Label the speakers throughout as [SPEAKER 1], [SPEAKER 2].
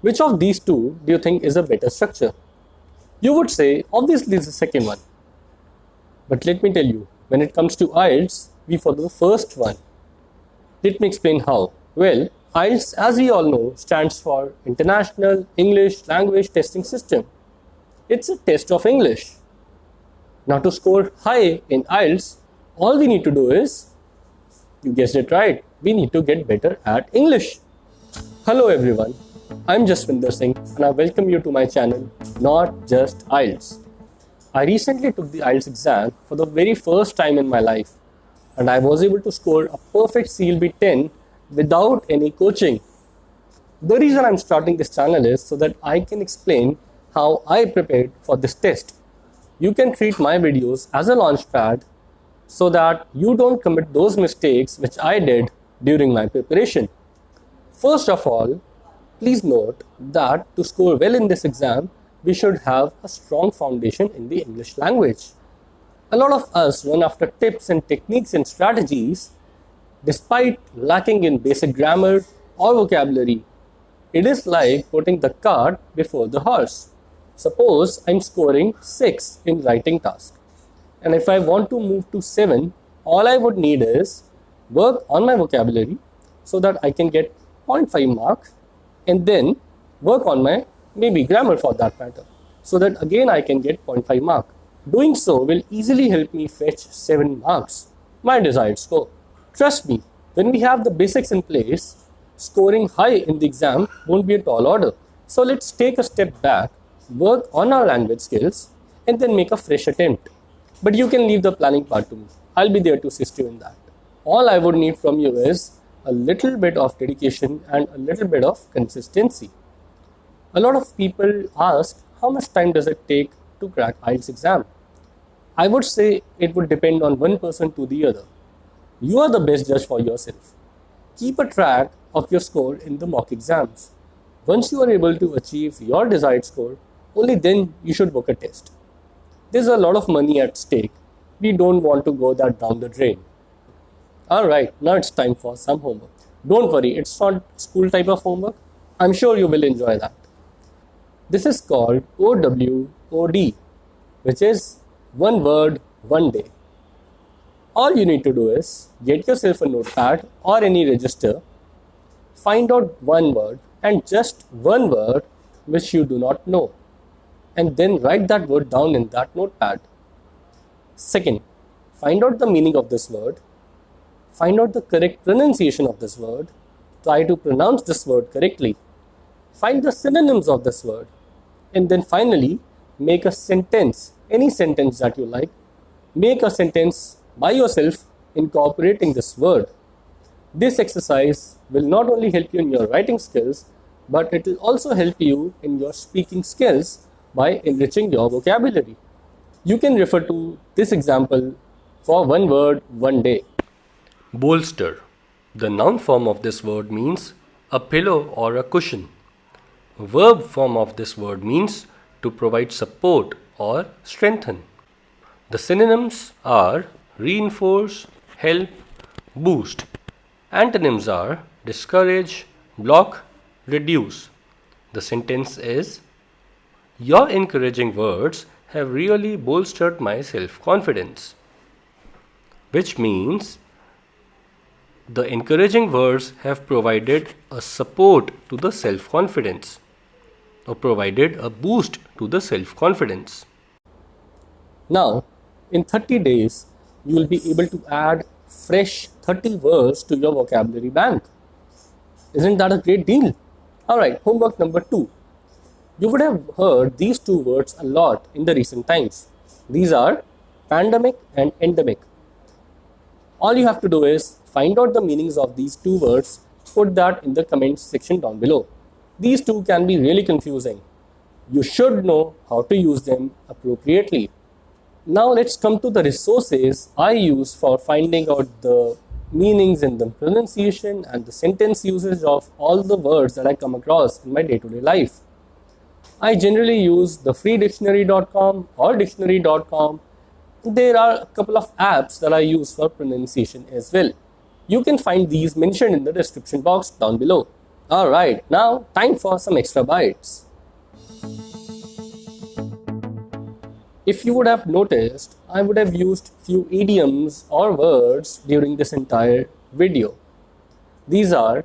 [SPEAKER 1] Which of these two do you think is a better structure? You would say, obviously, it's the second one. But let me tell you, when it comes to IELTS, we follow the first one. Let me explain how. Well, IELTS, as we all know, stands for International English Language Testing System. It's a test of English. Now, to score high in IELTS, all we need to do is, you guessed it right, we need to get better at English. Hello everyone, I'm Jaswinder Singh and I welcome you to my channel, Not Just IELTS. I recently took the IELTS exam for the very first time in my life and I was able to score a perfect CLB 10 without any coaching. The reason I'm starting this channel is so that I can explain how I prepared for this test. You can treat my videos as a launchpad so that you don't commit those mistakes which I did during my preparation. First of all, please note that to score well in this exam, we should have a strong foundation in the English language. A lot of us run after tips and techniques and strategies despite lacking in basic grammar or vocabulary. It is like putting the cart before the horse. Suppose I'm scoring 6 in writing task. And if I want to move to 7, all I would need is work on my vocabulary so that I can get 0.5 mark and then work on my maybe grammar for that matter so that again I can get 0.5 mark. Doing so will easily help me fetch 7 marks, my desired score. Trust me, when we have the basics in place, scoring high in the exam won't be a tall order. So let's take a step back, work on our language skills and then make a fresh attempt. But you can leave the planning part to me. I'll be there to assist you in that. All I would need from you is a little bit of dedication and a little bit of consistency. A lot of people ask how much time does it take to crack IELTS exam. I would say it would depend on one person to the other. You are the best judge for yourself. Keep a track of your score in the mock exams. Once you are able to achieve your desired score, only then you should book a test. There's a lot of money at stake. We don't want to go that down the drain. Alright, now it's time for some homework. Don't worry, it's not school type of homework. I'm sure you will enjoy that. This is called OWOD, which is one word, one day. All you need to do is get yourself a notepad or any register, find out one word and just one word which you do not know, and then write that word down in that notepad. Second, find out the meaning of this word, find out the correct pronunciation of this word, try to pronounce this word correctly, find the synonyms of this word, and then finally make a sentence, any sentence that you like, make a sentence by yourself incorporating this word. This exercise will not only help you in your writing skills, but it will also help you in your speaking skills by enriching your vocabulary. You can refer to this example for one word, one day. Bolster. The noun form of this word means a pillow or a cushion. Verb form of this word means to provide support or strengthen. The synonyms are reinforce, help, boost. Antonyms are discourage, block, reduce. The sentence is, your encouraging words have really bolstered my self-confidence. Which means, the encouraging words have provided a support to the self-confidence or provided a boost to the self-confidence. Now, in 30 days, you will be able to add fresh 30 words to your vocabulary bank. Isn't that a great deal? Alright, homework number 2. You would have heard these two words a lot in the recent times. These are pandemic and endemic. All you have to do is find out the meanings of these two words, put that in the comments section down below. These two can be really confusing. You should know how to use them appropriately. Now let's come to the resources I use for finding out the meanings and the pronunciation and the sentence usage of all the words that I come across in my day-to-day life. I generally use the freedictionary.com or dictionary.com. There are a couple of apps that I use for pronunciation as well. You can find these mentioned in the description box down below. Alright, now time for some extra bites. If you would have noticed, I would have used few idioms or words during this entire video. These are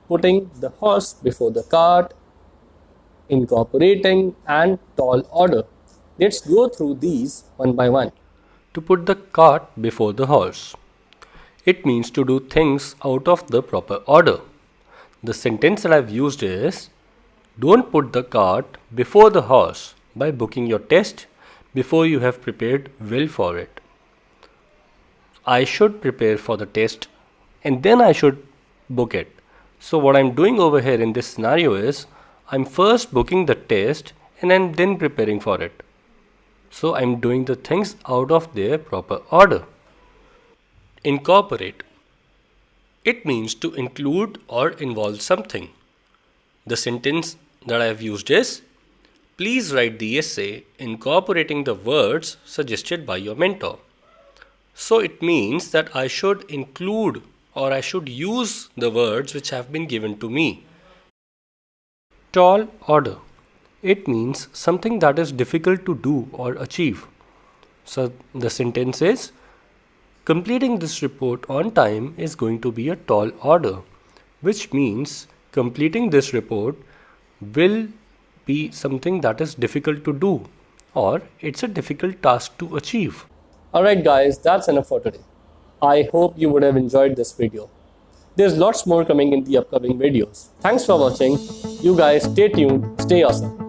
[SPEAKER 1] putting the horse before the cart, incorporating, and tall order. Let's go through these one by one.
[SPEAKER 2] To put the cart before the horse. It means to do things out of the proper order. The sentence that I've used is, don't put the cart before the horse by booking your test before you have prepared well for it. I should prepare for the test and then I should book it. So what I'm doing over here in this scenario is, I'm first booking the test and I'm then preparing for it. So I'm doing the things out of their proper order. Incorporate. It means to include or involve something. The sentence that I have used is, please write the essay incorporating the words suggested by your mentor. So it means that I should include or I should use the words which have been given to me. Tall order. It means something that is difficult to do or achieve. So the sentence is, completing this report on time is going to be a tall order, which means completing this report will be something that is difficult to do or it's a difficult task to achieve.
[SPEAKER 1] Alright guys, that's enough for today. I hope you would have enjoyed this video. There's lots more coming in the upcoming videos. Thanks for watching. You guys stay tuned, stay awesome.